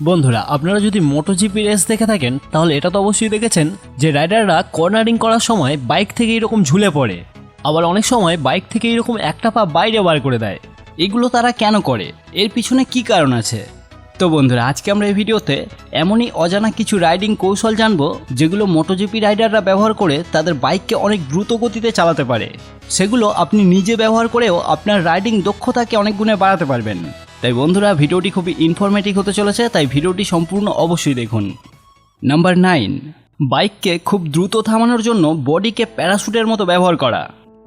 বন্ধুরা, আপনারা যদি মোটোজিপি রেস দেখে থাকেন তাহলে এটা তো অবশ্যই দেখেছেন যে রাইডাররা কর্নারিং করার সময় বাইক থেকে এরকম ঝুলে পড়ে, আবার অনেক সময় বাইক থেকে এরকম একটা পা বাইরে বার করে দেয়। এগুলো তারা কেন করে, এর পিছনে কি কারণ আছে? তো বন্ধুরা, আজকে আমরা এই ভিডিওতে এমনই অজানা কিছু রাইডিং কৌশল জানবো যেগুলো মোটোজিপি রাইডাররা ব্যবহার করে তাদের বাইককে অনেক দ্রুত গতিতে চালাতে পারে। সেগুলো আপনি নিজে ব্যবহার করেও আপনার রাইডিং দক্ষতাকে অনেক গুণে বাড়াতে পারবেন। তাই বন্ধুরা, ভিডিওটি খুবই ইনফরমেটিভ হতে চলেছে, তাই ভিডিওটি সম্পূর্ণ অবশ্যই দেখুন। নাম্বার 9, বাইককে খুব দ্রুত থামানোর জন্য বডিকে প্যারাশুটের মতো ব্যবহার করা।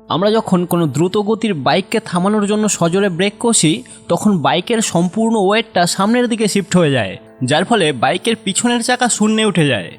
আমরা যখন কোনো দ্রুত গতির বাইককে থামানোর জন্য সজোরে ব্রেক কষি, তখন বাইকের সম্পূর্ণ ওয়েটটা সামনের দিকে শিফট হয়ে যায়, যার ফলে বাইকের পিছনের চাকা শূন্যে উঠে যায়।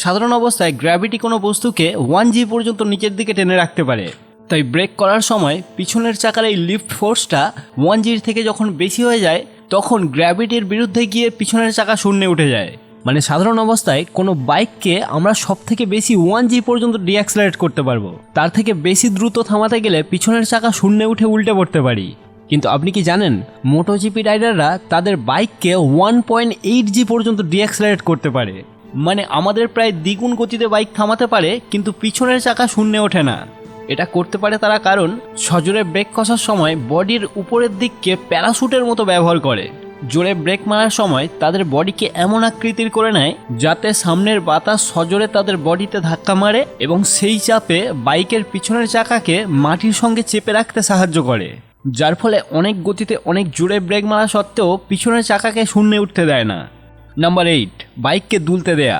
সাধারণ অবস্থায় গ্র্যাভিটি কোনো বস্তুকে 1G পর্যন্ত নিচের দিকে টেনে রাখতে পারে, তাই ব্রেক করার সময় পিছনের চাকার এই লিফট ফোর্সটা 1Gর থেকে যখন বেশি হয়ে যায়, তখন গ্র্যাভিটির বিরুদ্ধে গিয়ে পিছনের চাকা শূন্যে উঠে যায়। মানে সাধারণ অবস্থায় কোনো বাইককে আমরা সব থেকে বেশি 1G পর্যন্ত ডিঅ্যাক্সেলারেট করতে পারবো, তার থেকে বেশি দ্রুত থামাতে গেলে পিছনের চাকা শূন্যে উঠে উল্টে পড়তে পারি। কিন্তু আপনি কি জানেন, মোটোজিপি রাইডাররা তাদের বাইককে 1.8G পর্যন্ত ডিঅ্যাক্সেলারেট করতে পারে। মানে আমাদের প্রায় দ্বিগুণ গতিতে বাইক থামাতে পারে, কিন্তু পিছনের চাকা শূন্যে ওঠে না। এটা করতে পারে তারা কারণ সজোরে ব্রেক কষার সময় বডির উপরের দিককে প্যারাশুটের মতো ব্যবহার করে। জোরে ব্রেক মারার সময় তাদের বডিকে এমন আকৃতির করে নেয় যাতে সামনের বাতাস সজোরে তাদের বডিতে ধাক্কা মারে এবং সেই চাপে বাইকের পিছনের চাকাকে মাটির সঙ্গে চেপে রাখতে সাহায্য করে, যার ফলে অনেক গতিতে অনেক জোরে ব্রেক মারা সত্ত্বেও পিছনের চাকাকে শূন্যে উঠতে দেয় না। নাম্বার 8, বাইককে দুলতে দেয়া।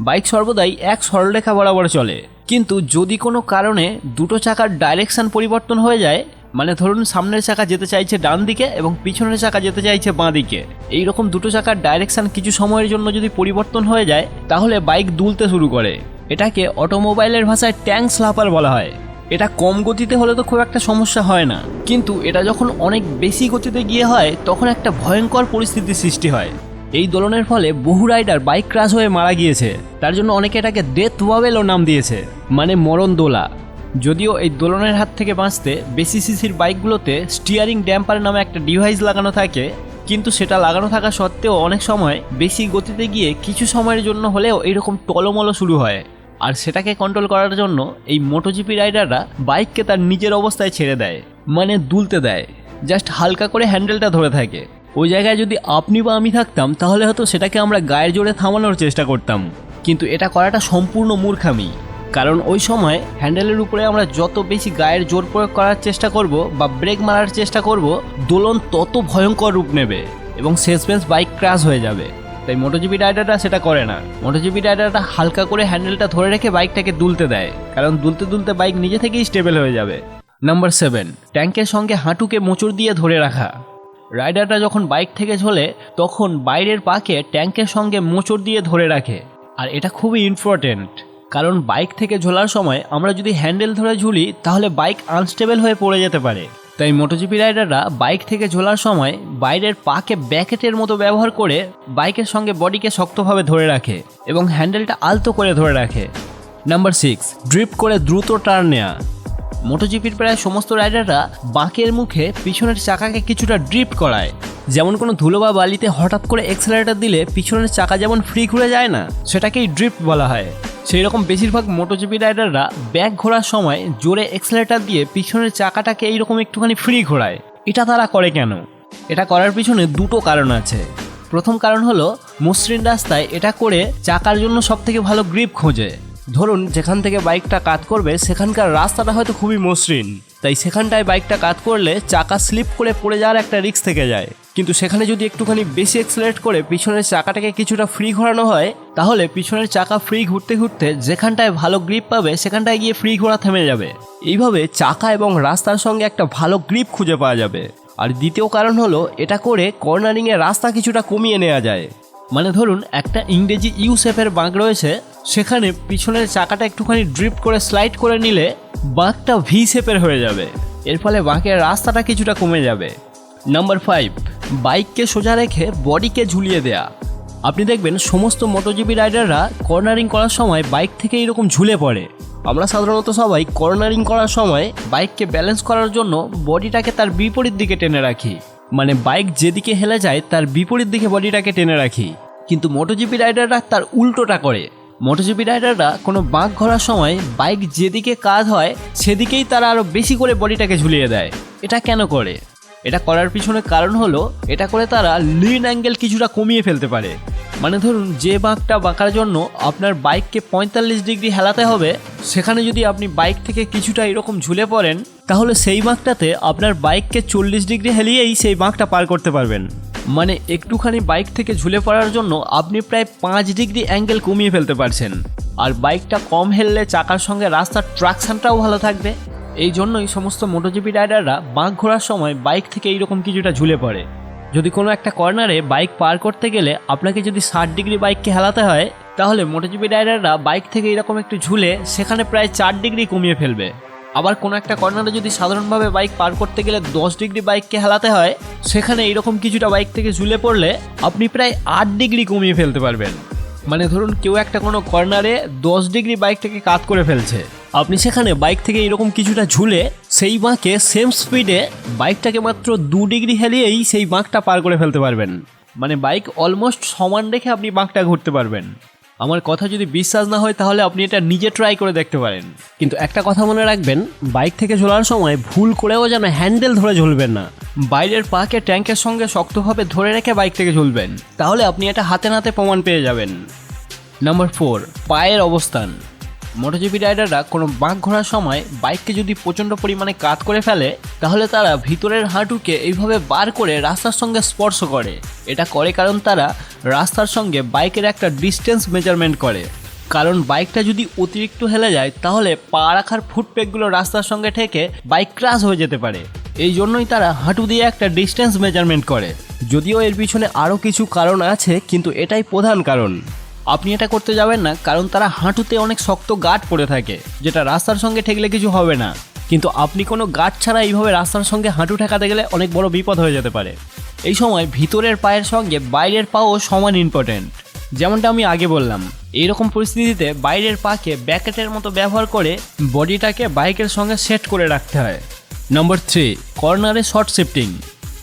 বাইক সর্বদাই এক সরলরেখা বরাবর চলে, কিন্তু যদি কোনো কারণে দুটো চাকার ডাইরেকশন পরিবর্তন হয়ে যায়, মানে ধরুন সামনের চাকা যেতে চাইছে ডান দিকে এবং পিছনের চাকা যেতে চাইছে বাঁ দিকে, এইরকম দুটো চাকার ডাইরেকশন কিছু সময়ের জন্য যদি পরিবর্তন হয়ে যায়, তাহলে বাইক দুলতে শুরু করে। এটাকে অটোমোবাইলের ভাষায় ট্যাঙ্ক স্লাপার বলা হয়। এটা কম গতিতে হলে তো খুব একটা সমস্যা হয় না, কিন্তু এটা যখন অনেক বেশি গতিতে গিয়ে হয় তখন একটা ভয়ঙ্কর পরিস্থিতির সৃষ্টি হয়। এই দোলনের ফলে বহু রাইডার বাইক ক্র্যাশ হয়ে মারা গিয়েছে, তার জন্য অনেকে এটাকে ডেথ ওয়াবেলও নাম দিয়েছে, মানে মরণ দোলা। যদিও এই দোলনের হাত থেকে বাঁচতে বেশি সিসির বাইকগুলোতে স্টিয়ারিং ড্যাম্পার নামে একটা ডিভাইস লাগানো থাকে, কিন্তু সেটা লাগানো থাকা সত্ত্বেও অনেক সময় বেশি গতিতে গিয়ে কিছু সময়ের জন্য হলেও এইরকম টলমলো শুরু হয়। আর সেটাকে কন্ট্রোল করার জন্য এই মোটোজিপি রাইডাররা বাইককে তার নিজের অবস্থায় ছেড়ে দেয়, মানে দুলতে দেয়, জাস্ট হালকা করে হ্যান্ডেলটা ধরে থাকে। ওই জায়গায় যদি আপনি বা আমি থাকতাম তাহলে হয়তো সেটাকে আমরা গায়ের জোরে থামানোর চেষ্টা করতাম, কিন্তু এটা করাটা সম্পূর্ণ মূর্খামি। কারণ ওই সময় হ্যান্ডেলের উপরে আমরা যত বেশি গায়ের জোর প্রয়োগ করার চেষ্টা করব বা ব্রেক মারার চেষ্টা করব, দোলন তত ভয়ঙ্কর রূপ নেবে এবং শেষমেশ বাইক ক্র্যাশ হয়ে যাবে। তাই মোটোজিপি রাইডাররা সেটা করে না। মোটোজিপি রাইডাররা হালকা করে হ্যান্ডেলটা ধরে রেখে বাইকটাকে দুলতে দেয়, কারণ দুলতে দুলতে বাইক নিজে থেকেই স্টেবল হয়ে যাবে। নাম্বার 7, ট্যাঙ্কের সঙ্গে হাঁটুকে মোচড় দিয়ে ধরে রাখা। রাইডাররা যখন বাইক থেকে ঝোলে তখন বাইরের পাকে ট্যাঙ্কের সঙ্গে মোচড় দিয়ে ধরে রাখে, আর এটা খুবই ইম্পর্টেন্ট, কারণ বাইক থেকে ঝোলার সময় আমরা যদি হ্যান্ডেল ধরে ঝুলি তাহলে বাইক আনস্টেবল হয়ে পড়ে যেতে পারে। তাই মোটোজিপি রাইডাররা বাইক থেকে ঝোলার সময় বাইরের পাকে ব্যাকেটের মতো ব্যবহার করে বাইকের সঙ্গে বডিকে শক্তভাবে ধরে রাখে এবং হ্যান্ডেলটা আলতো করে ধরে রাখে। নাম্বার 6, ড্রিফট করে দ্রুত টার্ন নেওয়া। মোটোজিপির প্রায় সমস্ত রাইডাররা বাঁকের মুখে পিছনের চাকাকে কিছুটা ড্রিফট করায়। যেমন কোনো ধুলো বা বালিতে হঠাৎ করে এক্সেলারেটর দিলে পিছনের চাকা যেমন ফ্রি ঘুরে যায় না, সেটাকেই ড্রিফট বলা হয়। সেই রকম বেশিরভাগ মোটোজিপি রাইডাররা ব্যাক ঘোরার সময় জোরে এক্সেলারেটর দিয়ে পিছনের চাকাটাকে এইরকম একটুখানি ফ্রি ঘোরায়। এটা তারা করে কেন? এটা করার পিছনে দুটো কারণ আছে। প্রথম কারণ হলো মসৃণ রাস্তায় এটা করে চাকার জন্য সবথেকে ভালো গ্রিপ খোঁজে। ধরুন যেখান থেকে বাইকটা কাত করবে সেখানকার রাস্তাটা হয়তো খুবই মসৃণ, তাই সেখানটায় বাইকটা কাত করলে চাকা স্লিপ করে পড়ে যাওয়ার একটা রিস্ক থেকে যায়। কিন্তু সেখানে যদি একটুখানি বেশি এক্সেলারেট করে পিছনের চাকাটাকে কিছুটা ফ্রি ঘোরানো হয়, তাহলে পিছনের চাকা ফ্রি ঘুরতে ঘুরতে যেখানটায় ভালো গ্রিপ পাবে সেখানটায় গিয়ে ফ্রি ঘোরা থেমে যাবে। এইভাবে চাকা এবং রাস্তার সঙ্গে একটা ভালো গ্রিপ খুঁজে পাওয়া যাবে। আর দ্বিতীয় কারণ হলো এটা করে কর্নারিংয়ে রাস্তা কিছুটা কমিয়ে নেওয়া যায়। মানে ধরুন একটা ইংরেজি ইউ শেপের বাঁক রয়েছে, সেখানে পিছনের চাকাটা একটুখানি ড্রিফট করে স্লাইড করে নিলে বাঁকটা ভি শেপের হয়ে যাবে, এর ফলে বাঁকের রাস্তাটা কিছুটা কমে যাবে। নাম্বার 5, বাইককে সোজা রেখে বডিকে ঝুলিয়ে দেয়া। আপনি দেখবেন সমস্ত মোটোজিপি রাইডাররা কর্নারিং করার সময় বাইক থেকে এরকম ঝুলে পড়ে। আমরা সাধারণত সবাই কর্নারিং করার সময় বাইককে ব্যালেন্স করার জন্য বডিটাকে তার বিপরীত দিকে টেনে রাখি, মানে বাইক যেদিকে হেলে যায় তার বিপরীত দিকে বডিটাকে টেনে রাখি। কিন্তু মোটোজিপি রাইডাররা তার উল্টোটা করে। মোটোজিপি রাইডাররা কোনো বাঁক ঘোরার সময় বাইক যেদিকে কাজ হয় সেদিকেই তারা আরও বেশি করে বডিটাকে ঝুলিয়ে দেয়। এটা কেন করে? এটা করার পিছনে কারণ হলো এটা করে তারা লিন অ্যাঙ্গেল কিছুটা কমিয়ে ফেলতে পারে। মানে ধরুন যে বাঁকটা বাঁকার জন্য আপনার বাইককে 45 ডিগ্রি হেলাতে হবে, সেখানে যদি আপনি বাইক থেকে কিছুটা এরকম ঝুলে পড়েন তাহলে সেই বাঁকটাতে আপনার বাইককে 40 ডিগ্রি হেলিয়েই সেই বাঁকটা পার করতে পারবেন। মানে একটুখানি বাইক থেকে ঝুলে পড়ার জন্য আপনি প্রায় 5 ডিগ্রি অ্যাঙ্গেল কমিয়ে ফেলতে পারছেন। আর বাইকটা কম হেললে চাকার সঙ্গে রাস্তার ট্রাকশনটাও ভালো থাকবে। এই জন্যই সমস্ত মোটোজিপি রাইডাররা বাঁক ঘোরার সময় বাইক থেকে এইরকম কিছুটা ঝুলে পড়ে। যদি কোনো একটা কর্নারে বাইক পার করতে গেলে আপনাকে যদি 60 ডিগ্রি বাইককে হেলাতে হয়, তাহলে মোটোজিপি রাইডাররা বাইক থেকে এরকম একটু ঝুলে সেখানে প্রায় 4 ডিগ্রি কমিয়ে ফেলবে। আবার কোনো একটা কর্নারে যদি সাধারণভাবে বাইক পার করতে গেলে 10 ডিগ্রি বাইককে হেলাতে হয়, সেখানে এইরকম কিছুটা বাইক থেকে ঝুলে পড়লে আপনি প্রায় 8 ডিগ্রি কমিয়ে ফেলতে পারবেন। মানে ধরুন কেউ একটা কোনো কর্নারে 10 ডিগ্রি বাইকটাকে কাত করে ফেলছে, আপনি সেখানে বাইক থেকে এরকম কিছুটা ঝুলে সেই বাঁকে সেম স্পিডে বাইকটাকে মাত্র 2 ডিগ্রি হেলিয়েই সেই বাঁকটা পার করে ফেলতে পারবেন। মানে বাইক অলমোস্ট সমান রেখে আপনি বাঁকটা ঘুরতে পারবেন। আমার কথা যদি বিশ্বাস না হয় তাহলে আপনি এটা নিজে ট্রাই করে দেখতে পারেন। কিন্তু একটা কথা মনে রাখবেন, বাইক থেকে ঝোলার সময় ভুল করেও যেন হ্যান্ডেল ধরে ঝুলবেন না। বাইরের পাকে ট্যাঙ্কের সঙ্গে শক্তভাবে ধরে রেখে বাইক থেকে ঝুলবেন, তাহলে আপনি এটা হাতে নাতে প্রমাণ পেয়ে যাবেন। নাম্বার 4, পায়ের অবস্থান। মোটোজিপি রাইডাররা কোনো বাঁক ঘোরার সময় বাইককে যদি প্রচণ্ড পরিমাণে কাত করে ফেলে, তাহলে তারা ভিতরের হাঁটুকে এইভাবে বার করে রাস্তার সঙ্গে স্পর্শ করে। এটা করে কারণ তারা রাস্তার সঙ্গে বাইকের একটা ডিস্টেন্স মেজারমেন্ট করে। কারণ বাইকটা যদি অতিরিক্ত হেলে যায় তাহলে পা রাখার ফুটপেকগুলো রাস্তার সঙ্গে ঠেকে বাইক ক্র্যাশ হয়ে যেতে পারে। এই জন্যই তারা হাঁটু দিয়ে একটা ডিস্টেন্স মেজারমেন্ট করে। যদিও এর পিছনে আরও কিছু কারণ আছে, কিন্তু এটাই প্রধান কারণ। আপনি এটা করতে যাবেন না, কারণ তারা হাঁটুতে অনেক শক্ত গার্ড পড়ে থাকে, যেটা রাস্তার সঙ্গে ঠেকলে কিছু হবে না। কিন্তু আপনি কোনো গার্ড ছাড়া এইভাবে রাস্তার সঙ্গে হাঁটু ঠেকাতে গেলে অনেক বড় বিপদ হয়ে যেতে পারে। এই সময় ভিতরের পায়ের সঙ্গে বাইরের পাও সমান ইম্পর্টেন্ট। যেমনটা আমি আগে বললাম, এইরকম পরিস্থিতিতে বাইরের পাকে ব্যাকেটের মতো ব্যবহার করে বডিটাকে বাইকের সঙ্গে সেট করে রাখতে হয়। নাম্বার 3, কর্নারে শর্ট শিফটিং।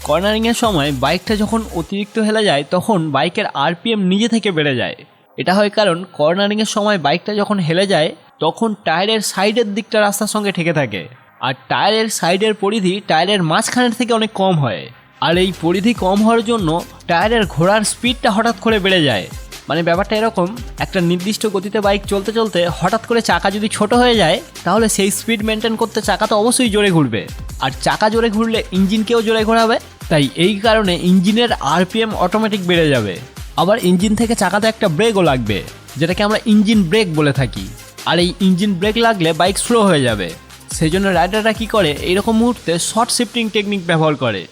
কর্নারিংয়ের সময় বাইকটা যখন অতিরিক্ত হেলে যায় তখন বাইকের আরপিএম নিজে থেকে বেড়ে যায়। এটা হয় কারণ কর্নারিংয়ের সময় বাইকটা যখন হেলে যায় তখন টায়ারের সাইডের দিকটা রাস্তার সঙ্গে ঠেকে থাকে, আর টায়ারের সাইডের পরিধি টায়ারের মাঝখানের থেকে অনেক কম হয়। আর এই পরিধি কম হওয়ার জন্য টায়ারের ঘোরার স্পিডটা হঠাৎ করে বেড়ে যায়। মানে ব্যাপারটা এরকম, একটা নির্দিষ্ট গতিতে বাইক চলতে চলতে হঠাৎ করে চাকা যদি ছোট হয়ে যায় তাহলে সেই স্পিড মেনটেন করতে চাকা তো অবশ্যই জোরে ঘুরবে, আর চাকা জোরে ঘুরলে ইঞ্জিনকেও জোরে ঘোরাবে। তাই এই কারণে ইঞ্জিনের আরপিএম অটোমেটিক বেড়ে যাবে। আবার ইঞ্জিন থেকে চাকাতে একটা ব্রেকও লাগবে, যেটাকে আমরা ইঞ্জিন ব্রেক বলে থাকি। আর এই ইঞ্জিন ব্রেক লাগলে বাইক স্লো হয়ে যাবে। সেই জন্য রাইডাররা কী করে, এইরকম মুহূর্তে শর্ট শিফটিং টেকনিক ব্যবহার করে।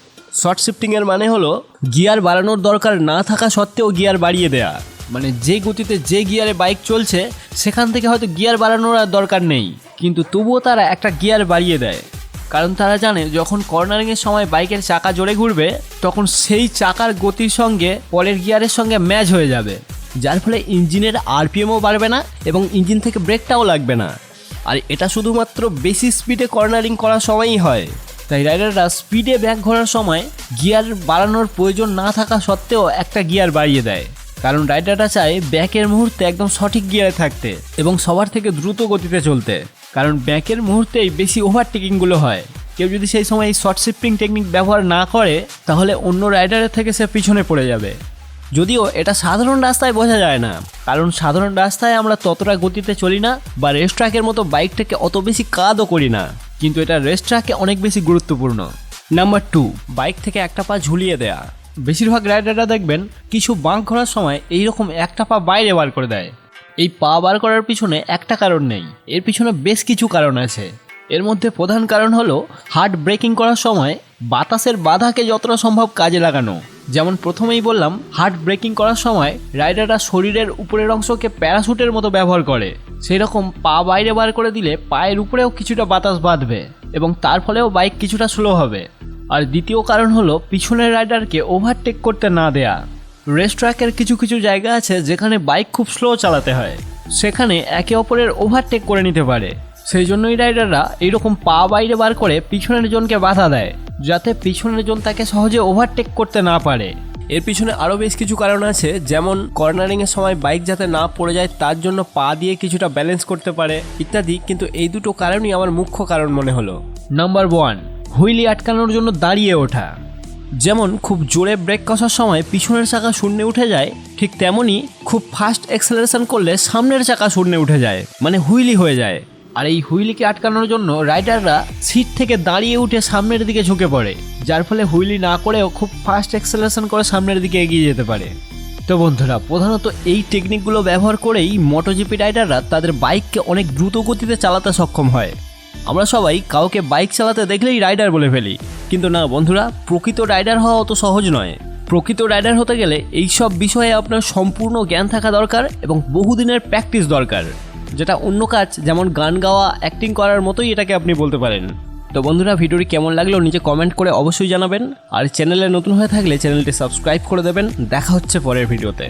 শর্ট শিফটিংয়ের মানে হলো গিয়ার বাড়ানোর দরকার না থাকা সত্ত্বেও গিয়ার বাড়িয়ে দেয়া। মানে যে গতিতে যে গিয়ারে বাইক চলছে সেখান থেকে হয়তো গিয়ার বাড়ানোর আর দরকার নেই, কিন্তু তবুও তারা একটা গিয়ার বাড়িয়ে দেয়। কারণ তারা জানে যখন কর্নারিংয়ের সময় বাইকের চাকা জোরে ঘুরবে তখন সেই চাকার গতির সঙ্গে পরের গিয়ারের সঙ্গে ম্যাচ হয়ে যাবে, যার ফলে ইঞ্জিনের আরপিএমও বাড়বে না এবং ইঞ্জিন থেকে ব্রেকটাও লাগবে না। আর এটা শুধুমাত্র বেশি স্পিডে কর্নারিং করার সময়ই হয়। তাই রাইডাররা স্পিডে ব্যাক ঘোরার সময় গিয়ার বাড়ানোর প্রয়োজন না থাকা সত্ত্বেও একটা গিয়ার বাড়িয়ে দেয়। কারণ রাইডাররা চায় ব্যাকের মুহূর্তে একদম সঠিক গিয়ারে থাকতে এবং সবার থেকে দ্রুত গতিতে চলতে। কারণ ব্যাকের মুহূর্তেই বেশি ওভারটেকিংগুলো হয়। কেউ যদি সেই সময় এই শর্ট শিফটিং টেকনিক ব্যবহার না করে তাহলে অন্য রাইডারের থেকে সে পিছনে পড়ে যাবে। যদিও এটা সাধারণ রাস্তায় বোঝা যায় না, কারণ সাধারণ রাস্তায় আমরা ততটা গতিতে চলি না বা রেস ট্র্যাকের মতো বাইকটাকে অত বেশি কাদও করি না, কিন্তু এটা রেস ট্র্যাকে অনেক বেশি গুরুত্বপূর্ণ। নাম্বার 2, বাইক থেকে একটা পা ঝুলিয়ে দেয়া। বেশিরভাগ রাইডাররা দেখবেন কিছু বাঁক ঘোরার সময় এইরকম একটা পা বাইরে বার করে দেয়। এই পা বার করার পিছনে একটা কারণ নেই, এর পিছনে বেশ কিছু কারণ আছে। এর মধ্যে প্রধান কারণ হলো হার্ড ব্রেকিং করার সময় বাতাসের বাধাকে যতটা সম্ভব কাজে লাগানো। যেমন প্রথমেই বললাম, হার্ড ব্রেকিং করার সময় রাইডাররা শরীরের উপরের অংশকে প্যারাশুটের মতো ব্যবহার করে। সেই রকম পা বাইরে বার করে দিলে পায়ের উপরেও কিছুটা বাতাস বাঁধবে এবং তার ফলেও বাইক কিছুটা স্লো হবে। আর দ্বিতীয় কারণ হলো পিছনের রাইডারকে ওভারটেক করতে না দেয়া। রেস ট্র্যাকের কিছু কিছু জায়গা আছে যেখানে বাইক খুব স্লো চালাতে হয়, সেখানে একে অপরের ওভারটেক করে নিতে পারে। সেই জন্যই রাইডাররা এইরকম পা বাইরে বার করে পিছনের জনকে বাধা দেয়, যাতে পিছনের জন তাকে সহজে ওভারটেক করতে না পারে। এর পিছনে আরও বেশ কিছু কারণ আছে, যেমন কর্নারিংয়ের সময় বাইক যাতে না পড়ে যায় তার জন্য পা দিয়ে কিছুটা ব্যালেন্স করতে পারে ইত্যাদি, কিন্তু এই দুটো কারণই আমার মুখ্য কারণ মনে হলো। নাম্বার 1, হুইলি আটকানোর জন্য দাঁড়িয়ে ওঠা। যেমন খুব জোরে ব্রেক কষার সময় পিছনের চাকা শূন্যে উঠে যায়, ঠিক তেমনই খুব ফাস্ট অ্যাক্সেলারেশন করলে সামনের চাকা শূন্যে উঠে যায়, মানে হুইলি হয়ে যায়। আর এই হুইলিকে আটকানোর জন্য রাইডাররা সিট থেকে দাঁড়িয়ে উঠে সামনের দিকে ঝুঁকে পড়ে, যার ফলে হুইলি না করেও খুব ফাস্ট অ্যাক্সেলারেশন করে সামনের দিকে এগিয়ে যেতে পারে। তো বন্ধুরা, প্রধানত এই টেকনিকগুলো ব্যবহার করেই মোটোজিপি রাইডাররা তাদের বাইককে অনেক দ্রুত গতিতে চালাতে সক্ষম হয়। আমরা সবাই কাউকে বাইক চালাতে দেখলেই রাইডার বলে ফেলি, কিন্তু না বন্ধুরা, প্রকৃত রাইডার হওয়া অত সহজ নয়। প্রকৃত রাইডার হতে গেলে এইসব বিষয়ে আপনার সম্পূর্ণ জ্ঞান থাকা দরকার এবং বহুদিনের প্র্যাকটিস দরকার, যেটা অন্য কাজ যেমন গান গাওয়া, অ্যাক্টিং করার মতোই এটাকে আপনি বলতে পারেন। তো বন্ধুরা, ভিডিওটি কেমন লাগলো নিচে কমেন্ট করে অবশ্যই জানাবেন, আর চ্যানেলে নতুন হয়ে থাকলে চ্যানেলটি সাবস্ক্রাইব করে দেবেন। দেখা হচ্ছে পরের ভিডিওতে।